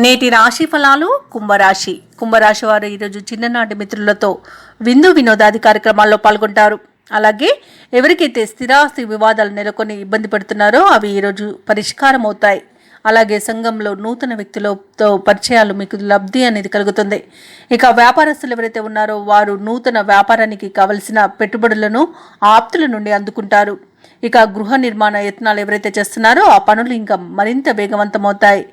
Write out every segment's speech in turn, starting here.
నేటి రాశి ఫలాలు. కుంభరాశి వారు ఈరోజు చిన్ననాటి మిత్రులతో విందు వినోదాది కార్యక్రమాల్లో పాల్గొంటారు. అలాగే ఎవరికైతే స్థిరాస్తి వివాదాలు నెలకొని ఇబ్బంది పడుతున్నారో అవి ఈరోజు పరిష్కారం అవుతాయి. అలాగే సంఘంలో నూతన వ్యక్తులతో పరిచయాలు మీకు లబ్ధి అనేది కలుగుతుంది. ఇక వ్యాపారస్తులు ఎవరైతే ఉన్నారో వారు నూతన వ్యాపారానికి కావలసిన పెట్టుబడులను ఆప్తుల నుండి అందుకుంటారు. ఇక గృహ నిర్మాణ యత్నాలు ఎవరైతే చేస్తున్నారో ఆ పనులు ఇంకా మరింత వేగవంతమవుతాయి.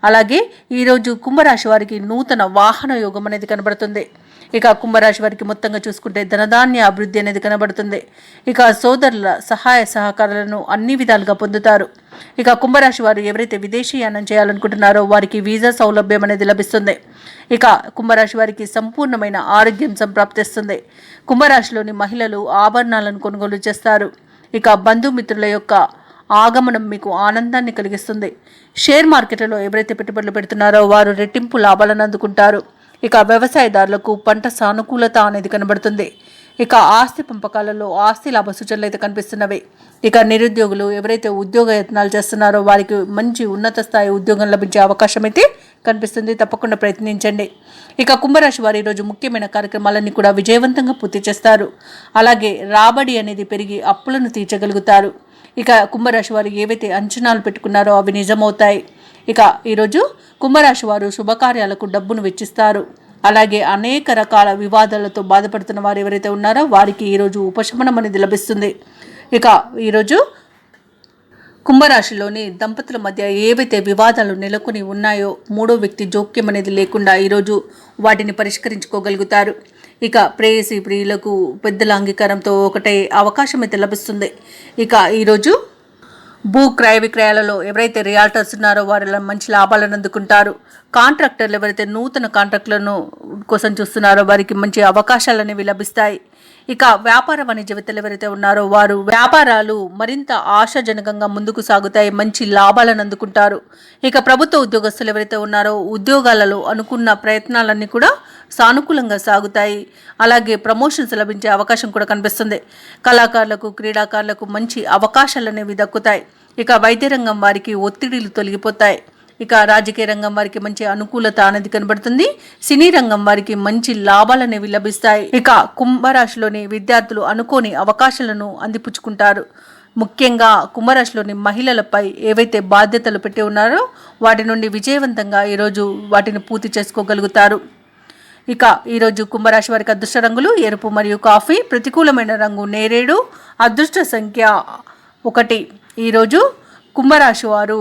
అలాగే ఈరోజు కుంభరాశి వారికి నూతన వాహన యోగం అనేది కనబడుతుంది. ఇక కుంభరాశి వారికి మొత్తంగా చూసుకుంటే ధనధాన్య అభివృద్ధి అనేది కనబడుతుంది. ఇక సోదరుల సహాయ సహకారాలను అన్ని విధాలుగా పొందుతారు. ఇక కుంభరాశి వారు ఎవరైతే విదేశీయానం చేయాలనుకుంటున్నారో వారికి వీసా సౌలభ్యం అనేది లభిస్తుంది. ఇక కుంభరాశి వారికి సంపూర్ణమైన ఆరోగ్యం సంప్రాప్తిస్తుంది. కుంభరాశిలోని మహిళలు ఆభరణాలను కొనుగోలు చేస్తారు. ఇక బంధుమిత్రుల యొక్క ఆగమనం మీకు ఆనందాన్ని కలిగిస్తుంది. షేర్ మార్కెట్లలో ఎవరైతే పెట్టుబడులు పెడుతున్నారో వారు రెట్టింపు లాభాలను అందుకుంటారు. ఇక వ్యవసాయదారులకు పంట సానుకూలత అనేది కనబడుతుంది. ఇక ఆస్తి పంపకాలలో ఆస్తి లాభ సూచనలు అయితే కనిపిస్తున్నవి. ఇక నిరుద్యోగులు ఎవరైతే ఉద్యోగ యత్నాలు చేస్తున్నారో వారికి మంచి ఉన్నత స్థాయి ఉద్యోగం లభించే అవకాశం అయితే కనిపిస్తుంది. తప్పకుండా ప్రయత్నించండి. ఇక కుంభరాశి వారు ఈరోజు ముఖ్యమైన కార్యక్రమాలన్నీ కూడా విజయవంతంగా పూర్తి చేస్తారు. అలాగే రాబడి అనేది పెరిగి అప్పులను తీర్చగలుగుతారు. ఇక కుంభరాశి వారు ఏవైతే అంచనాలు పెట్టుకున్నారో అవి నిజమవుతాయి. ఇక ఈరోజు కుంభరాశి వారు శుభకార్యాలకు డబ్బును వెచ్చిస్తారు. అలాగే అనేక రకాల వివాదాలతో బాధపడుతున్న వారు ఎవరైతే ఉన్నారో వారికి ఈరోజు ఉపశమనం అనేది లభిస్తుంది. ఇక ఈరోజు కుంభరాశిలోని దంపతుల మధ్య ఏవైతే వివాదాలు నెలకొని ఉన్నాయో మూడో వ్యక్తి జోక్యం అనేది లేకుండా ఈరోజు వాటిని పరిష్కరించుకోగలుగుతారు. ఇక ప్రేయసి ప్రియులకు పెద్దల అంగీకారంతో ఒకటే అవకాశం అయితే లభిస్తుంది. ఇక ఈరోజు భూ క్రయ విక్రయాలలో ఎవరైతే రియాల్టర్స్ ఉన్నారో వారిలో మంచి లాభాలను అందుకుంటారు. కాంట్రాక్టర్లు ఎవరైతే నూతన కాంట్రాక్టులను కోసం చూస్తున్నారో వారికి మంచి అవకాశాలు అనేవి లభిస్తాయి. ఇక వ్యాపార వాణిజ్యవేత్తలు ఎవరైతే ఉన్నారో వారు వ్యాపారాలు మరింత ఆశాజనకంగా ముందుకు సాగుతాయి. మంచి లాభాలను అందుకుంటారు. ఇక ప్రభుత్వ ఉద్యోగస్తులు ఎవరైతే ఉన్నారో ఉద్యోగాలలో అనుకున్న ప్రయత్నాలన్నీ కూడా సానుకూలంగా సాగుతాయి. అలాగే ప్రమోషన్స్ లభించే అవకాశం కూడా కనిపిస్తుంది. కళాకారులకు క్రీడాకారులకు మంచి అవకాశాలు అనేవి దక్కుతాయి. ఇక వైద్య రంగం వారికి ఒత్తిడిలు తొలగిపోతాయి. ఇక రాజకీయ రంగం వారికి మంచి అనుకూలత అనేది కనబడుతుంది. సినీ రంగం వారికి మంచి లాభాలు అనేవి లభిస్తాయి. ఇక కుంభరాశిలోని విద్యార్థులు అనుకోని అవకాశాలను అందిపుచ్చుకుంటారు. ముఖ్యంగా కుంభరాశిలోని మహిళలపై ఏవైతే బాధ్యతలు పెట్టి ఉన్నారో వాటి నుండి విజయవంతంగా ఈరోజు వాటిని పూర్తి చేసుకోగలుగుతారు. ఇక ఈరోజు కుంభరాశి వారికి అదృష్ట రంగులు ఎరుపు మరియు కాఫీ. ప్రతికూలమైన రంగు నేరేడు. అదృష్ట సంఖ్య 1. ఈరోజు కుంభరాశి వారు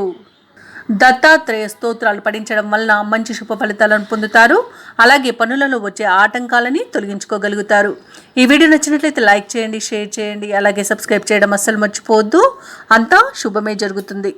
దత్తాత్రేయ స్తోత్రాలు పఠించడం వలన మంచి శుభ ఫలితాలను పొందుతారు. అలాగే పనులలో వచ్చే ఆటంకాలని తొలగించుకోగలుగుతారు. ఈ వీడియో నచ్చినట్లయితే లైక్ చేయండి, షేర్ చేయండి, అలాగే సబ్స్క్రైబ్ చేయడం అస్సలు మర్చిపోవద్దు. అంతా శుభమే జరుగుతుంది.